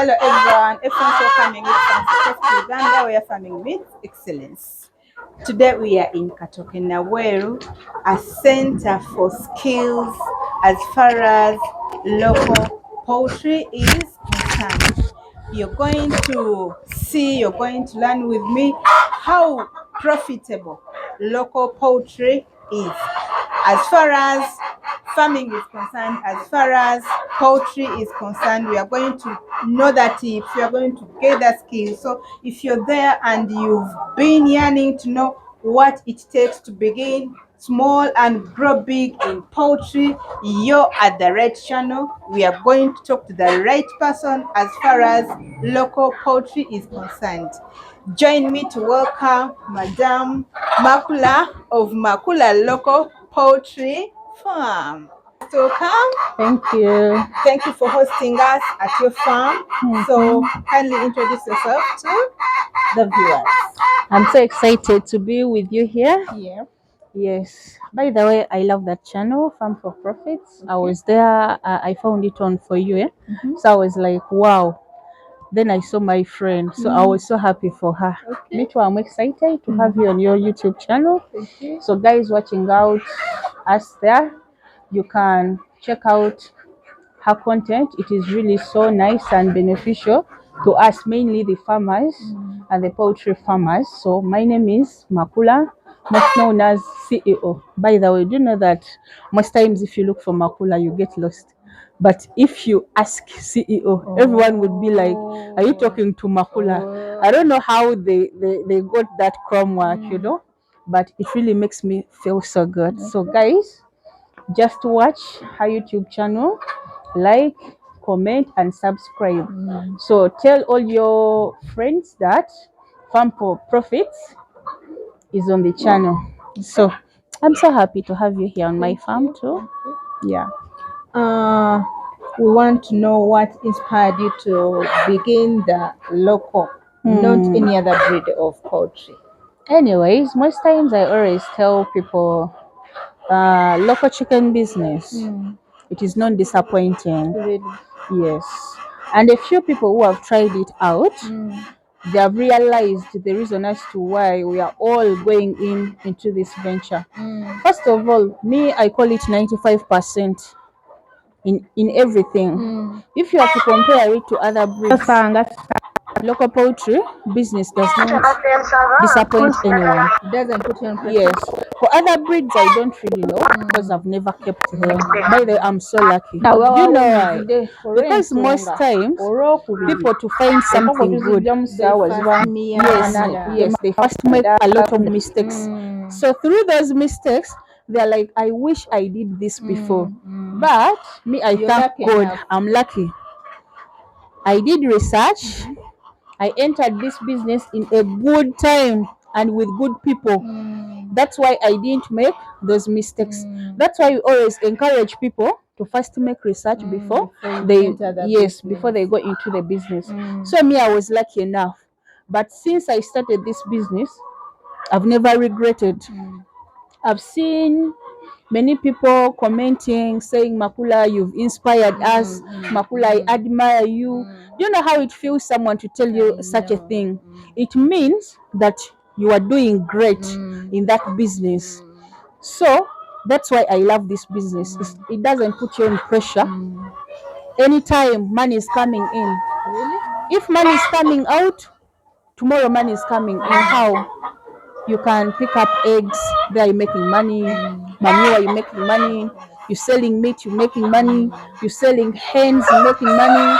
Hello everyone, everyone's welcoming with Fancy Uganda, we are farming with excellence. Today we are in Katoke Naweru, a center for skills as far as local poultry is concerned. You're going to learn with me how profitable local poultry is. As far as farming is concerned, as far as poultry is concerned, we are going to know that if you are going to gather skills. So if you're there and you've been yearning to know what it takes to begin small and grow big in poultry, you're at the right channel. We are going to talk to the right person as far as local poultry is concerned. Join me to welcome Madam Makula of Makula Local Poultry Farm. Welcome. Thank you. Thank you for hosting us at your farm. So kindly introduce yourself to the viewers. I'm so excited to be with you here. Yeah. Yes. By the way, I love that channel, Farm for Profits. I was there. I found it on For You. So I was like, wow. Then I saw my friend. So I was so happy for her. Okay. Me too. I'm excited to have you on your YouTube channel. Thank you. So guys watching out us there, you can check out her content. It is really so nice and beneficial to us, mainly the farmers and the poultry farmers. So my name is Makula, most known as CEO. By the way, do you know that most times if you look for Makula, you get lost? But if you ask CEO, everyone would be like, are you talking to Makula? I don't know how they got that crumb work, but it really makes me feel so good. So guys, just watch her YouTube channel, like, comment, and subscribe. So tell all your friends that Farm for Profits is on the channel. So I'm so happy to have you here on my farm too. Yeah. We want to know what inspired you to begin the local, not any other breed of poultry. Anyways, most times I always tell people local chicken business. It is not disappointing. Really? Yes. And a few people who have tried it out, they have realized the reason as to why we are all going into this venture. First of all, me, I call it 95% in everything. If you have to compare it to other breeds, local poultry business does not disappoint anyone. Doesn't put you on pressure. Yes. For other breeds, I don't really know because I've never kept them. By the way, I'm so lucky. Do you know why? Because most times, people to find something good, yes, they first make a lot of mistakes. So through those mistakes, they're like, I wish I did this before. But me, I thank God, I'm lucky. I did research. I entered this business in a good time and with good people. That's why I didn't make those mistakes. That's why we always encourage people to first make research before before they go into the business. So me, I was lucky enough. But since I started this business, I've never regretted. I've seen many people commenting, saying, Makula, you've inspired us. Makula, I admire you. Do you know how it feels someone to tell you such a thing? It means that you are doing great in that business. So that's why I love this business. It doesn't put you in pressure. Anytime money is coming in. Really? If money is coming out, tomorrow money is coming in. How? You can pick up eggs, there you're making money, manure, you're making money, you're selling meat, you're making money, you're selling hens, you're making money,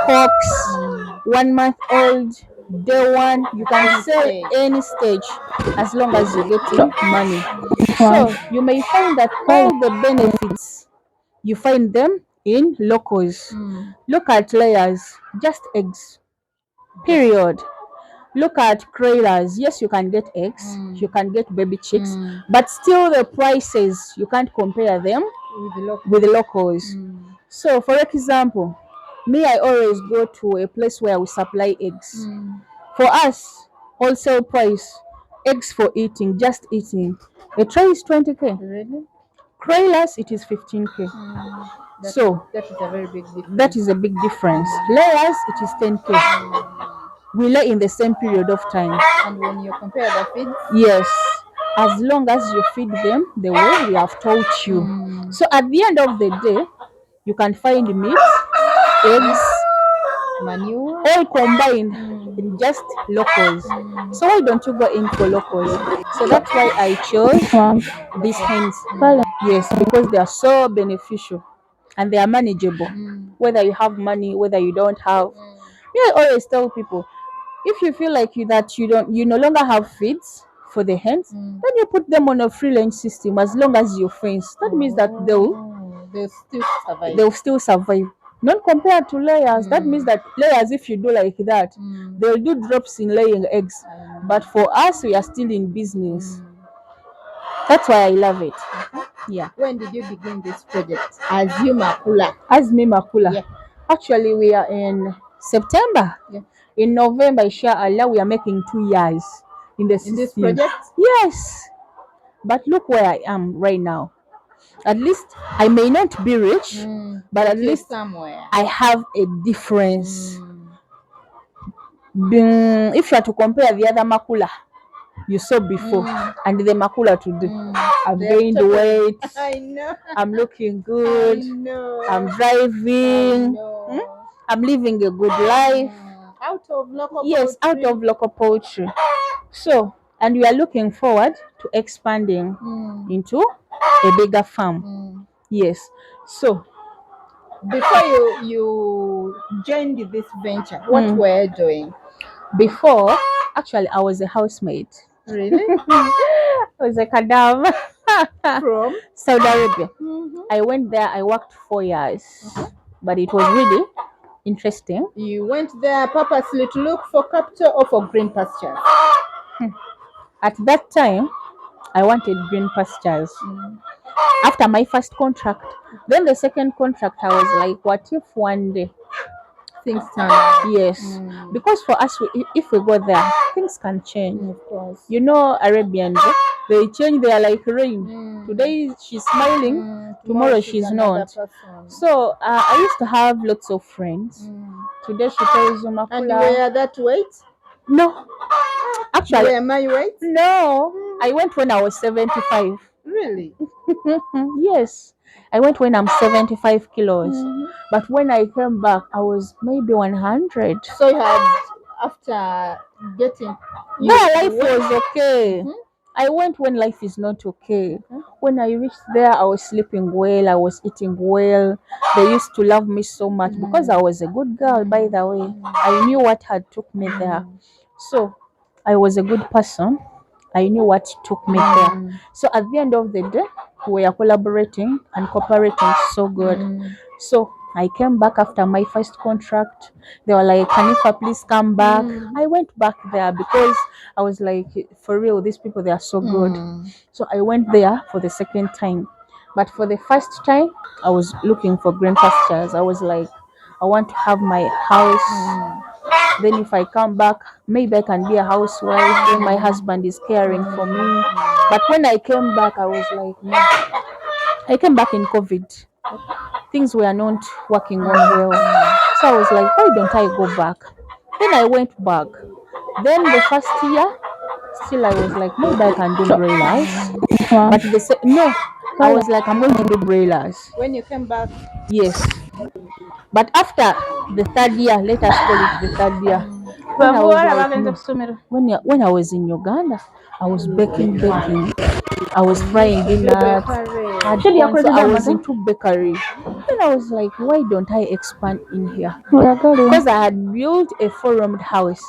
cocks, 1 month old, day one, you can sell any stage as long as you're getting money. So you may find that all the benefits, you find them in locals. Look at layers, just eggs, period. Look at cradles. Yes, you can get eggs, you can get baby chicks, but still the prices, you can't compare them with the locals. So, for example, me, I always go to a place where we supply eggs. For us, wholesale price, eggs for eating, just eating. A tray is 20k. Really? Cradles, it is 15k. So That is a very big difference. that is a big difference. Layers, it is 10K. We lay in the same period of time. And when you compare the feeds, Yes, as long as you feed them the way we have taught you. So at the end of the day, you can find meat, eggs, manure, all combined in just locals. So why don't you go in for locals? So that's why I chose these hens. Yes, because they are so beneficial and they are manageable. Whether you have money, whether you don't have. Me, I always tell people, if you feel like you no longer have feeds for the hens, then you put them on a free range system as long as you fence. That means that they'll still survive. Not compared to layers. That means that layers, if you do like that, they'll do drops in laying eggs. But for us, we are still in business. That's why I love it. Yeah. When did you begin this project? As you Makula. As me Makula. Yeah. Actually, we are in September. Yeah. In November, inshallah, we are making 2 years in the system. In this project? Yes. But look where I am right now. At least I may not be rich, but at least somewhere I have a difference. If you are to compare the other Makula you saw before and the Makula today, I've gained weight. I know. I'm looking good. I know. I'm driving. I'm living a good life. Out of local Yes, poultry. out of local poultry. So, and we are looking forward to expanding into a bigger farm. Yes. So, before you joined this venture, what were you doing? Before, actually, I was a housemaid. Really? I was a kadam From Saudi Arabia. I went there. I worked 4 years, but it was really interesting. You went there purposely to look for capital or for green pastures? At that time, I wanted green pastures. After my first contract, then the second contract, I was like, what if one day things turn out? Yes, because for us, if we go there, things can change. Of course. You know, Arabians, they change. They are like rain. Today she's smiling, tomorrow she's not. So I used to have lots of friends. Today she tells you, Makula. And you were that weight? No, actually, you were my weight? No, I went when I was 75. Really? Yes, I went when I'm 75 kilos. But when I came back, I was maybe 100. So you had, after getting... life was okay. I went when life is not okay. When I reached there, I was sleeping well, I was eating well. They used to love me so much because I was a good girl, by the way. I knew what had took me there. So I was a good person. I knew what took me there. So at the end of the day, we were collaborating and cooperating so good. So I came back after my first contract. They were like, Hanifa, please come back. I went back there because I was like, for real, these people, they are so good. So I went there for the second time. But for the first time, I was looking for green pastures. I was like, I want to have my house. Then if I come back, maybe I can be a housewife when my husband is caring for me. But when I came back, I was like, no. I came back in COVID. Things were not working on well. So I was like, why don't I go back? Then I went back. Then the first year, still I was like, maybe I can do broilers. But they said, no. I was like, I'm going to do broilers. When you came back? Yes. But after the third year, let us call it the third year, when I was like, when I was in Uganda, I was baking. I was frying dinners. I was into bakery. Then I was like, why don't I expand in here? Because I had built a four-roomed house.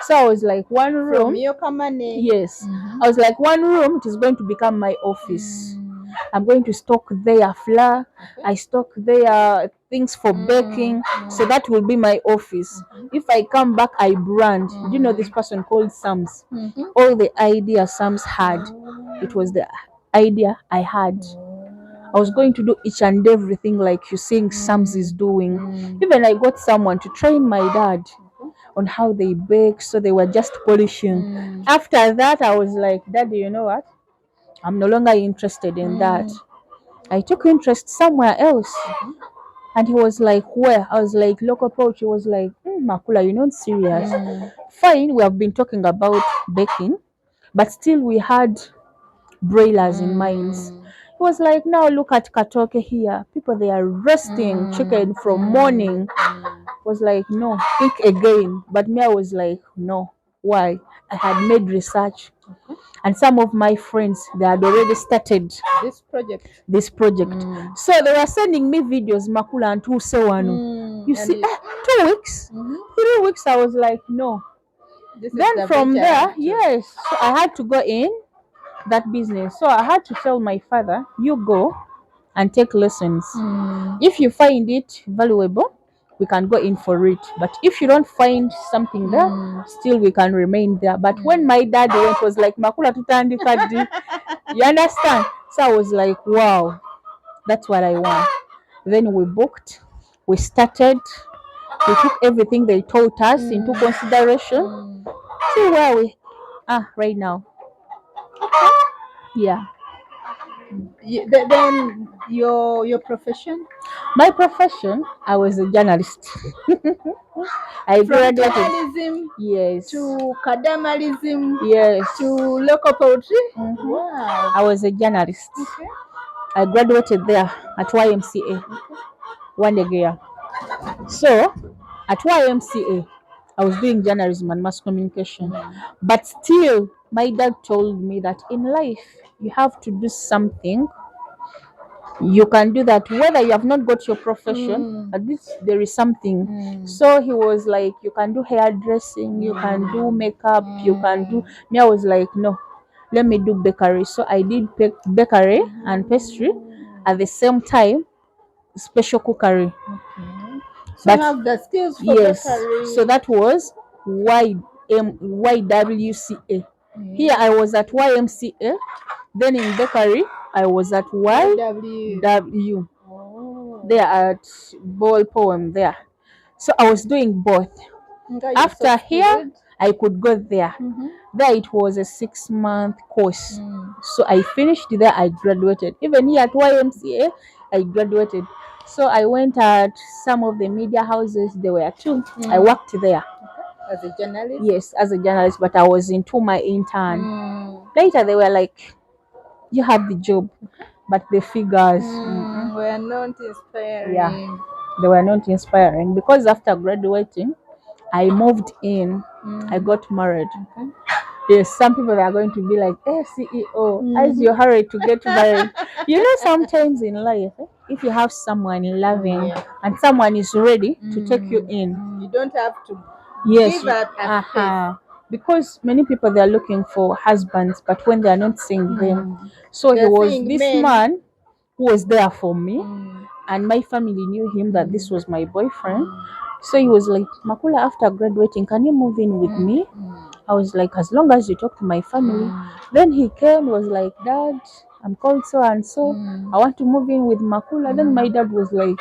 So I was like, one room. Yes. I was like, one room, it is going to become my office. I'm going to stock their flour. I stock their things for baking. So that will be my office. If I come back, I brand. Do you know this person called Sams? All the ideas Sams had, it was the idea I had. I was going to do each and everything like you seeing Sams is doing. Even I got someone to train my dad on how they bake, so they were just polishing. After that, I was like, Daddy, you know what? I'm no longer interested in that. I took interest somewhere else. And he was like, where? I was like, local poultry. He was like, Makula, you're not serious. Fine, we have been talking about baking, but still we had broilers in minds. He was like, now look at Katoke here. People, they are roasting chicken from morning. Was like, no, think again. But me, I was like, no. Why? I had made research. And some of my friends, they had already started this project. So they were sending me videos, Makula and Tusewanu. You see, 2 weeks, 3 weeks. I was like, no. Then from there, yes, so I had to go in that business. So I had to tell my father, you go and take lessons. If you find it valuable, we can go in for it. But if you don't find something there, still we can remain there. But when my dad went, was like, Makula tutandika di. You understand? So I was like, wow, that's what I want. Then we booked, we started, we took everything they taught us into consideration. See where we are right now. Yeah. Then your profession? My profession, I was a journalist. I From graduated. journalism Yes. to cadamalism Yes. to local poultry. Wow. I was a journalist. Okay. I graduated there at YMCA. One year. So at YMCA, I was doing journalism and mass communication. But still, my dad told me that in life, you have to do something. You can do that whether you have not got your profession, at least there is something. So he was like, you can do hairdressing, you can do makeup, you can do. Me, I was like, no, let me do bakery. So I did bakery and pastry at the same time, special cookery. So you have the skills for Yes, bakery. so that was YWCA. Here I was at YMCA, then in bakery I was at YW. There at Ball Poem there. So I was doing both. After here, I could go there. There it was a 6-month course. So I finished there, I graduated. Even here at YMCA, I graduated. So I went at some of the media houses, there were two. I worked there. As a journalist? Yes, as a journalist, but I was into my intern. Later they were like, you have the job, but the figures were not inspiring. Yeah, they were not inspiring because after graduating, I moved in. I got married. Yes, some people are going to be like, hey, CEO, as you hurry to get married. You know, sometimes in life, if you have someone loving and someone is ready to take you in, you don't have to yes, give up a space. because many people they are looking for husbands, but when they are not seeing them, so he They're was seeing this men. man who was there for me, and my family knew him that this was my boyfriend. So he was like, Makula, after graduating, can you move in with me? I was like, as long as you talk to my family. Then he came, was like, Dad, I'm called so and so. I want to move in with Makula. Then my dad was like,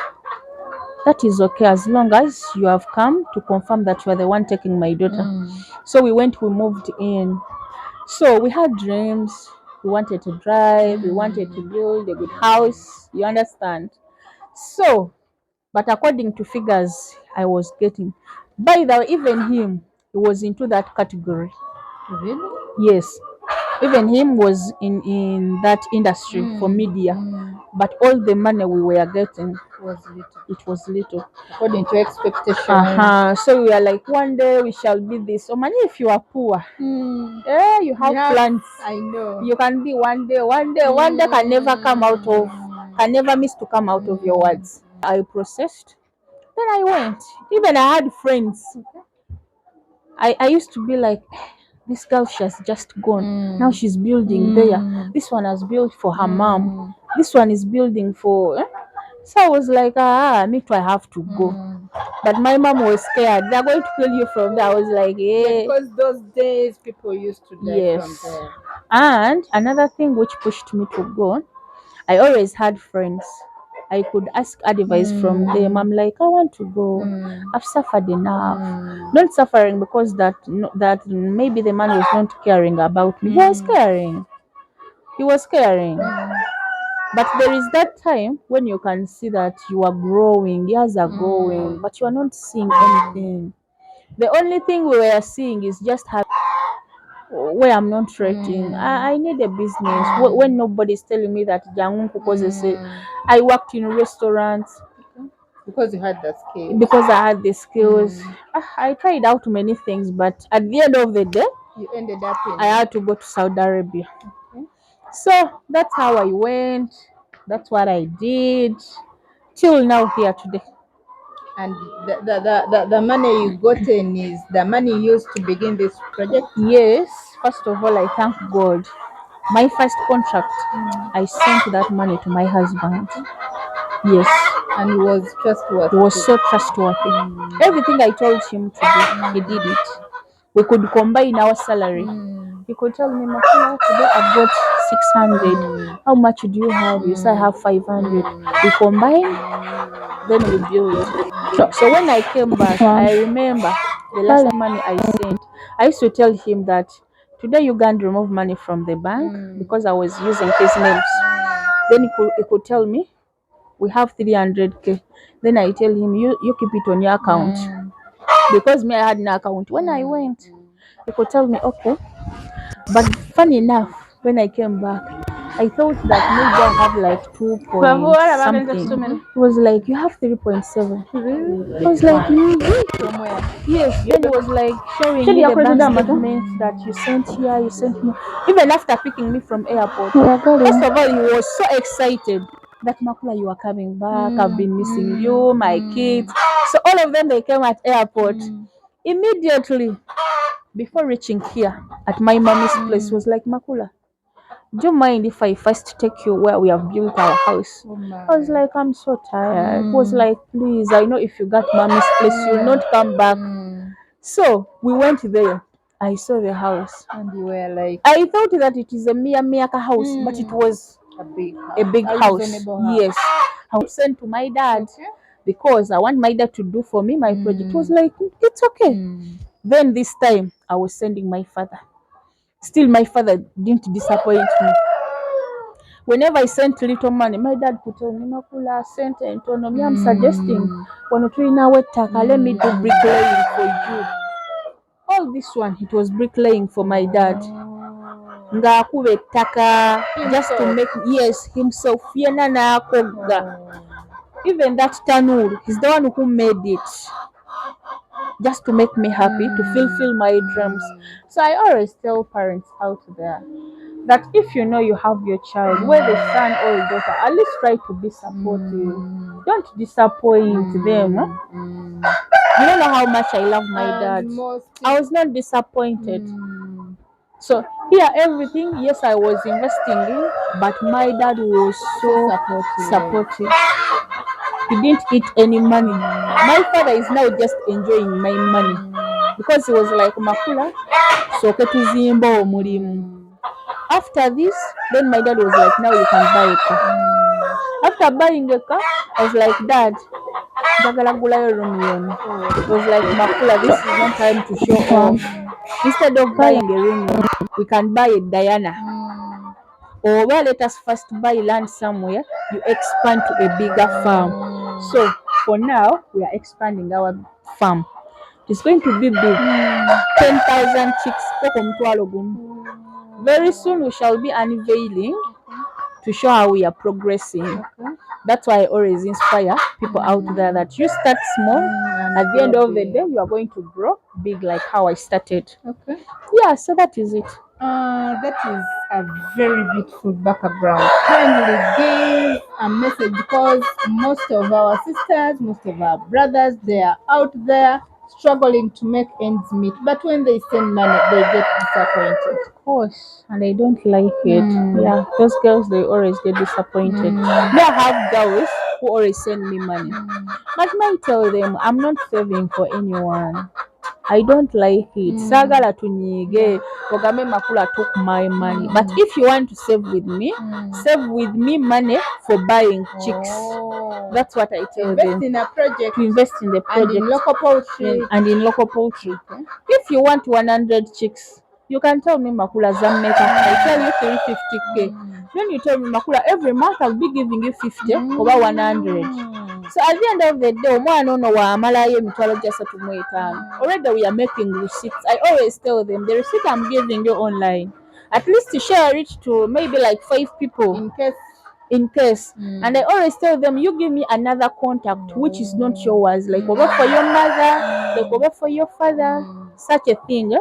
that is okay as long as you have come to confirm that you are the one taking my daughter. So we moved in. So we had dreams. We wanted to drive. We wanted to build a good house. You understand? So, but according to figures I was getting, by the way, even him, he was into that category. Really? Yes. Even him was in that industry for media. But all the money we were getting Was little. it was little. According to expectation. So we are like, one day we shall be this. So money, if you are poor, you have plans. I know. You can be one day can never come out of, can never miss to come out of your words. I processed. Then I went. Even I had friends. I used to be like, this girl, she has just gone. Now she's building there. This one has built for her mom. This one is building for. So I was like, me too, I have to go. But my mom was scared. They're going to kill you from there. I was like, yeah. Because those days people used to die from there. And another thing which pushed me to go, I always had friends. I could ask advice from them. I'm like, I want to go. I've suffered enough. Not suffering because that maybe the man was not caring about me. He was caring. But there is that time when you can see that you are growing, years are going, but you are not seeing anything. The only thing we were seeing is just where I'm not rating. I need a business. When nobody's telling me that I worked in restaurants Because you had the skill. because I had the skills. I tried out many things, but at the end of the day, You ended up in. I had to go to Saudi Arabia. So that's how I went. That's what I did till now here today. And the money you gotten is the money used to begin this project. Yes, first of all, I thank God. My first contract, I sent that money to my husband. Yes, And he was trustworthy. he was so trustworthy. Everything I told him to do, he did it. We could combine our salary. He could tell me, Makula, today I've got 600. How much do you have? You say I have 500. We combine, then we build. So when I came back, I remember the last money I sent. I used to tell him that today you can't remove money from the bank because I was using his names. Then he could tell me, we have 300k. Then I tell him, you keep it on your account. Because me, I had an account. When I went, he could tell me, okay. But funny enough, when I came back, I thought that maybe I have like 2 point something. It was like, you have 3.7. I was like, yes. Then it was like showing me the bank statements that you sent here, you sent me. Even after picking me from airport, first of all, he was so excited that Makula, you are coming back. I've been missing you, my kids. So all of them, they came at airport. Immediately before reaching here at my mommy's place, was like, Makula, do you mind if I first take you where we have built our house? I was like, I'm so tired. Was like, please, I know if you got mommy's place, you'll not come back. So we went there. I saw the house. And you were like, I thought that it is a Miyaka house, but it was a big house. house. Yes. I was sent to my dad because I want my dad to do for me my project. Was like, it's okay. Then this time I was sending my father. Still, my father didn't disappoint me. Whenever I sent little money, my dad could tell me, Makula, sent and told me, I'm suggesting, let me do bricklaying for you. All this one, it was bricklaying for my dad. Ngakube taka, just to make, yes, himself. Even that tanur, he's the one who made it. Just to make me happy, to fulfill my dreams. So I always tell parents out there that if you know you have your child, whether son or daughter, at least try to be supportive. Don't disappoint them. You don't know how much I love my dad. I was not disappointed. So here, everything, yes, I was investing in, but my dad was so supportive. He didn't eat any money. My father is now just enjoying my money because he was like, Makula, so ketuzimba omulimu. After this, then my dad was like, now you can buy a car. After buying a car, I was like, Dad, it was like, Makula, this is not time to show off. Instead of buying a room, we can buy a Diana. Or well, let us first buy land somewhere, you expand to a bigger farm. So for now, we are expanding our farm. It's going to be big. 10,000 chicks. Very soon we shall be unveiling to show how we are progressing. That's why I always inspire people out there that you start small. At the end of the day, you are going to grow big like how I started. Yeah, so that is it. That is a very beautiful background. Kindly give a message because most of our sisters, most of our brothers, they are out there struggling to make ends meet. But when they send money, they get disappointed. Of course, and I don't like it. Yeah, those girls, they always get disappointed. They have girls who always send me money. But I tell them, I'm not saving for anyone. I don't like it. Sagala tunyige, Ogame Makula took my money. But if you want to save with me money for buying chicks. That's what I tell them. In a project. To invest in the project. And in local poultry. And in local poultry. If you want 100 chicks, You can tell me, Makula, Zammeka, I tell you 350k. Then you tell me, Makula, every month I'll be giving you 50 over 100. So at the end of the day, already we are making receipts. I always tell them the receipt I'm giving you online, at least to share it to maybe like 5 people in case. And I always tell them, you give me another contact which is not yours, like over for your mother, like over for your father, such a thing.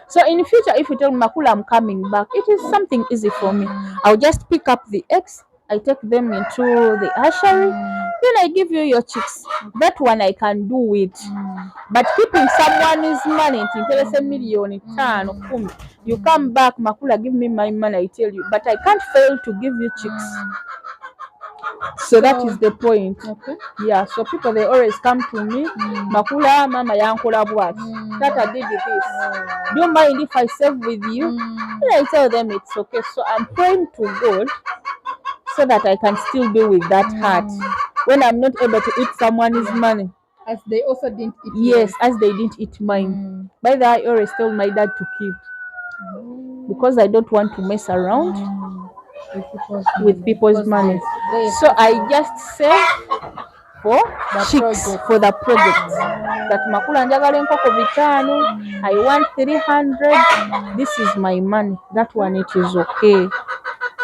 So in the future, if you tell Makula I'm coming back, it is something easy for me. I'll just pick up the eggs, I take them into the hatchery, then I give you your chicks. That one I can do it. But keeping someone's money, a million, you come back, Makula, give me my money, I tell you. But I can't fail to give you chicks. So that is the point. Okay. Yeah, so people, they always come to me, Makula, mama yankola what? Tata did this. Do you mind if I save with you? And I tell them it's okay. So I'm praying to God so that I can still be with that heart when I'm not able to eat someone's money. As they also didn't eat Yes, as they didn't eat mine. By the way, I always tell my dad to keep because I don't want to mess around with people's money. So I just save for chicks for the project. That Makula njagala enkoko bitano, I want 300. This is my money. That one it is okay.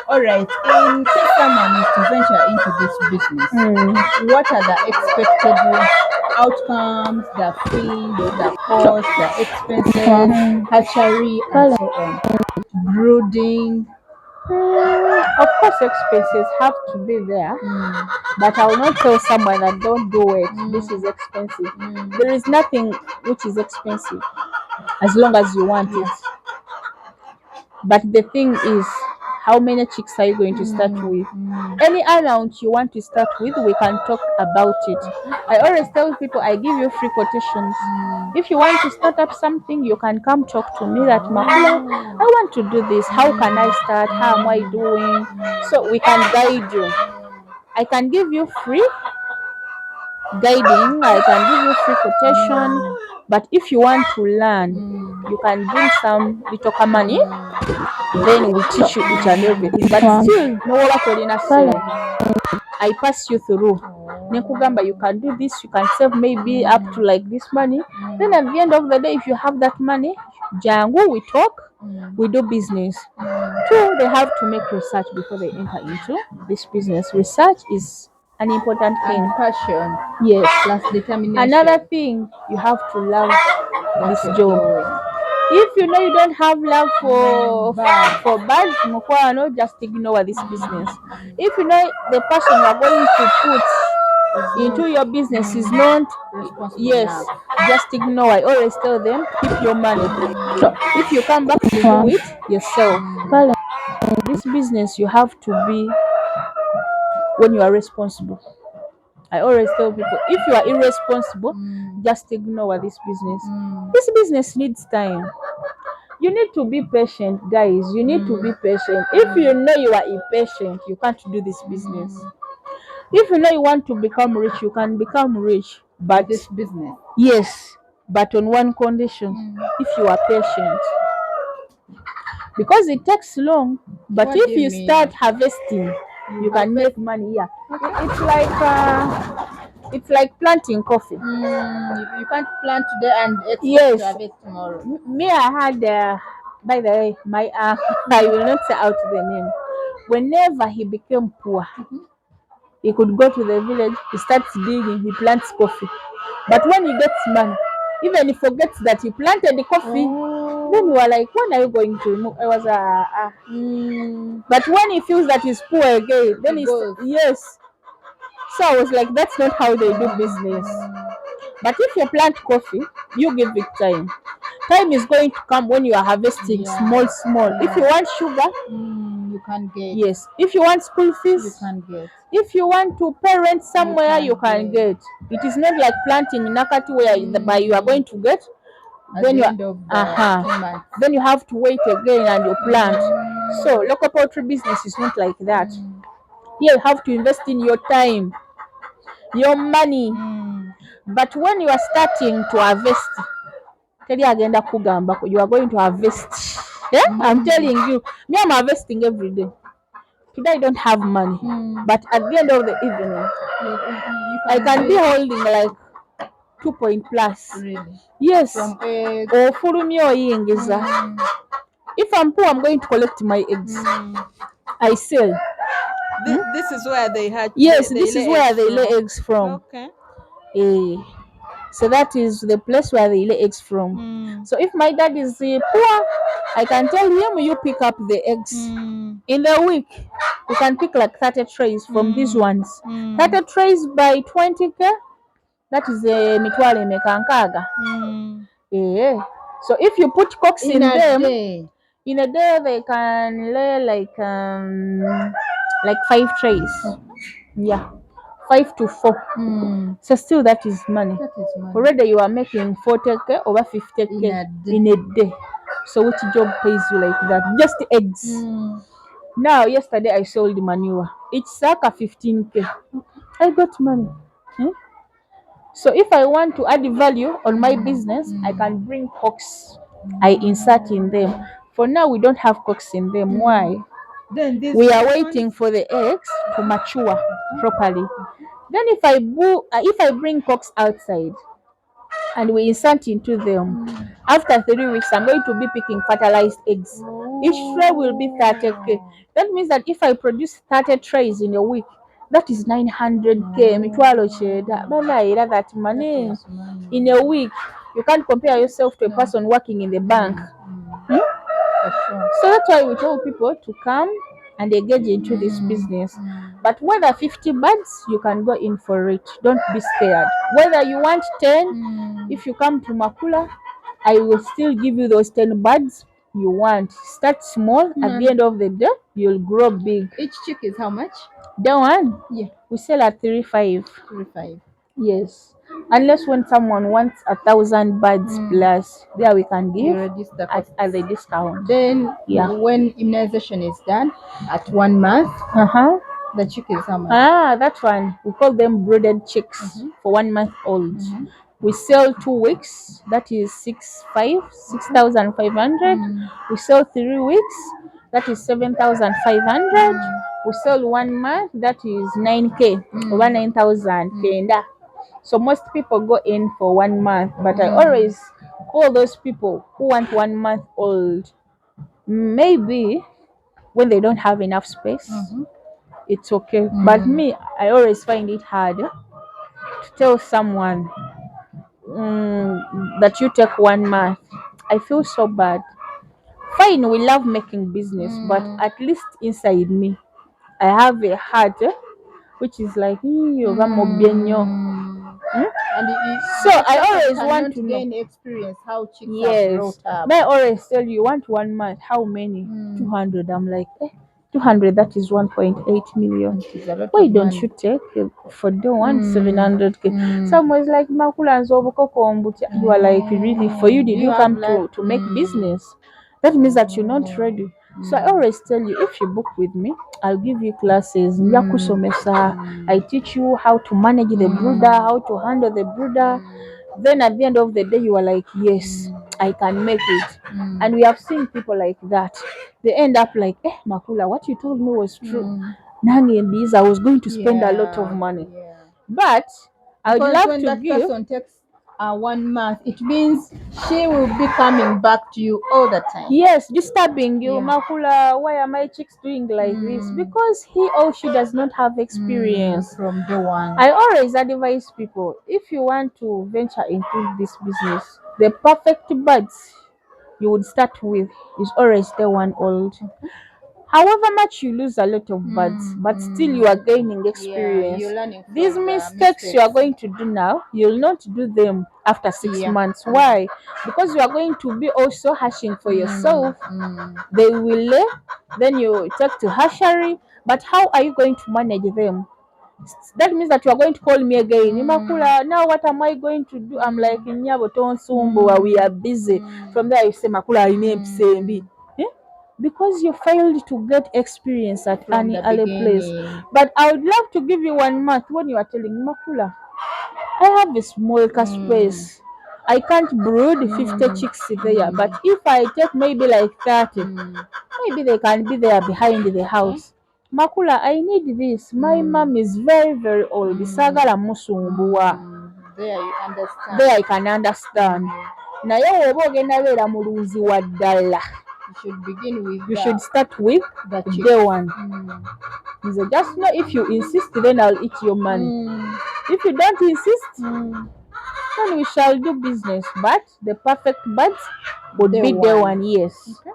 All right. In case someone is to venture into this business, what are the expected outcomes, the fees, the cost, the expenses, hatchery, and so on? Brooding. Of course, expenses have to be there, but I will not tell someone that don't do it. This is expensive. There is nothing which is expensive as long as you want it. But the thing is, how many chicks are you going to start with? Any amount you want to start with, we can talk about it. I always tell people I give you free quotations. If you want to start up something, you can come talk to me that Makula, I want to do this. How can I start? How am I doing? So we can guide you. I can give you free guiding, I can give you free quotation, but if you want to learn, you can bring some little money, then we teach you each and everything. But still, no I pass you through. Nekugamba, you can do this, you can save maybe up to like this money. Then at the end of the day, if you have that money, Jango, we talk, we do business. Two, they have to make research before they enter into this business. Research is an important thing. And passion. Yes. Plus determination. Another thing, you have to love this job. If you know you don't have love for birds, Mukwano, just ignore this business. If you know the person you are going to put into your business is not, yes, just ignore. I always tell them, keep your money. So if you come back to do it yourself, this business you have to be when you are responsible. I always tell people, if you are irresponsible, just ignore this business. This business needs time. You need to be patient, guys. You need to be patient. If you know you are impatient, you can't do this business. If you know you want to become rich, you can become rich. But this business. Yes, but on one condition, if you are patient. Because it takes long, but What if do you you mean? start harvesting, you can make money. Yeah, it's like planting coffee. You can't plant today and expect to harvest tomorrow. Me, I had, by the way, my I will not say out the name. Whenever he became poor, he could go to the village, he starts digging, he plants coffee. But when he gets money, even he forgets that he planted the coffee. Then you are like, when are you going to remove? I was But when he feels that he's poor again, then he goes. Yes. So I was like, that's not how they do business. But if you plant coffee, you give it time. Time is going to come when you are harvesting small. If you want sugar, you can get. Yes. If you want school fees, You can get. If you want to parent somewhere, you can get. It is not like planting in Nakati where you are going to get. At then the end of the 2 months. Then you have to wait again and you plant. So local poultry business is not like that. Here you have to invest in your time, your money. But when you are starting to harvest, teri agenda kugamba you are going to harvest. Yeah, I'm telling you, me I'm harvesting every day. Today I don't have money, but at the end of the evening, I can be holding like 2 point plus. Really? Yes. From eggs. Ofulumya oyingiza. If I'm poor, I'm going to collect my eggs. I sell. This is where they hatch. Yes, they this lay is where eggs they lay from. eggs from. Okay. So that is the place where they lay eggs from. So if my dad is poor, I can tell him you pick up the eggs. In the week, you can pick like 30 trays from these ones. 30 trays by 20k, that is mitwale mekankaaga. Yeah. So if you put cocks in them, in a day they can lay like 5 trays. Yeah, 5 to 4. So still that is money. Already you are making 40k over 50k in a day. So which job pays you like that? Just eggs. Now yesterday I sold manure. It's circa 15k. I got money. So if I want to add value on my business, I can bring cocks. I insert in them. For now we don't have cocks in them. Why? Then this We are waiting for the eggs to mature properly. Then if I bring cocks outside and we insert into them, after 3 weeks I'm going to be picking fertilized eggs. Each tray will be 30k. That means that if I produce 30 trays in a week, that is 900k. Mitwalo cheda. Balaira that money in a week. You can't compare yourself to a person working in the bank. So that's why we tell people to come and engage into this business. But whether 50 birds, you can go in for it. Don't be scared. Whether you want 10, if you come to Makula, I will still give you those 10 birds you want. Start small. At the end of the day, you'll grow big. Each chick is how much? That one? Yeah. We sell at 35. 35. Yes. Unless when someone wants 1,000 birds plus, there we can give at the discount. Then when immunization is done at 1 month, the chick is how much? That one we call them brooded chicks for 1 month old. We sell 2 weeks, that is 6,500. We sell 3 weeks, that is 7,500. We sell 1 month, that is 9k, over 9,000 kenda. So most people go in for 1 month, but I always call those people who want 1 month old. Maybe when they don't have enough space, it's okay. But me, I always find it hard to tell someone that you take 1 month. I feel so bad. Fine, we love making business, but at least inside me, I have a heart which is like, so I always want to gain experience how chicks are yes. brought up. I always tell you, want 1 month, how many? 200. I'm like, 200, that is 1.8 million. Why don't you take for the 700k? Someone's like, Makula and Zobokokombutia. You are like, really? For you, did you come to make business? That means that you're not ready. So I always tell you, if you book with me, I'll give you classes. I teach you how to manage the brooder, how to handle the brooder. Then at the end of the day, you are like, yes, I can make it. And we have seen people like that. They end up like, Makula, what you told me was true. Nangi and these, I was going to spend a lot of money. But I would love when to that give. person takes 1 month, it means she will be coming back to you all the time. Yes, disturbing you. Makula, why are my chicks doing like this? Because he or she does not have experience. From day one. I always advise people, if you want to venture into this business, the perfect birds you would start with is always the 1 old. However much you lose a lot of birds, but still you are gaining experience. You're learning from These the mistakes you are going to do now, you'll not do them after 6 months. Why? Because you are going to be also hatching for yourself. They will lay, then you take to hatchery. But how are you going to manage them? That means that you are going to call me again. Makula, now what am I going to do? I'm like, we are busy. From there you say, Makula, because you failed to get experience at any other place. But I would love to give you 1 month when you are telling Makula, I have a small space. I can't brood 50 chicks there, but if I take maybe like 30, maybe they can be there behind the house. Makula, I need this. My mom is very, very old. Sagala musumbuwa. There you understand. There I can understand. Naye woba ogenda beera mulunzi wa ddala. You should start with day one. So just know if you insist, then I'll eat your money. If you don't insist, then we shall do business. But the perfect birds would be day one, yes. Okay.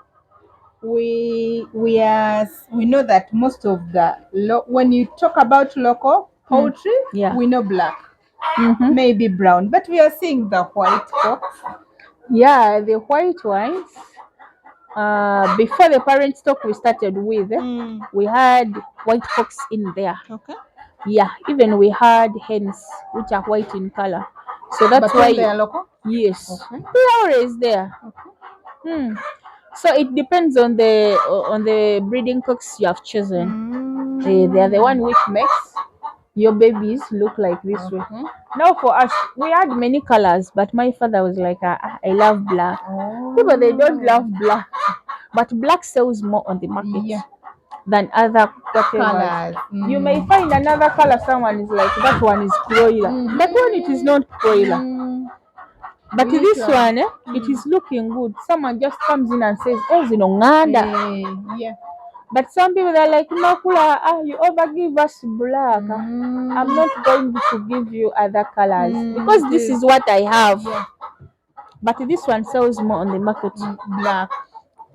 We know that most of the when you talk about local poultry, we know black, maybe brown, but we are seeing the white cocks. Yeah, the white ones. Before the parent stock we started with, we had white cocks in there. Okay. Yeah, even we had hens which are white in color. So that's but why they are local. Yes, Okay. they're always there. Okay. So it depends on the breeding cocks you have chosen. They are the one which makes your babies look like this way. Now for us, we had many colors, but my father was like, I love black. People, they don't love black, but black sells more on the market than other colors. You may find another color, someone is like, that one is broiler. That one, it is not broiler. But this one, it is looking good. Someone just comes in and says, "Oh, zinonganda." Yeah. But some people are like, Makula, you overgive us black. I'm not going to give you other colors because this is what I have. Yeah. But this one sells more on the market. Black.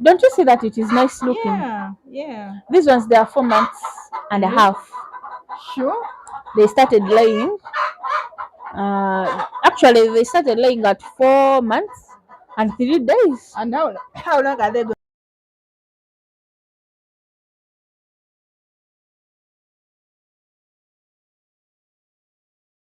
Don't you see that it is nice looking? Yeah. These ones, they are 4 months and a half. Sure. They started laying. Actually, they started laying at 4 months and 3 days. And now, how long are they going?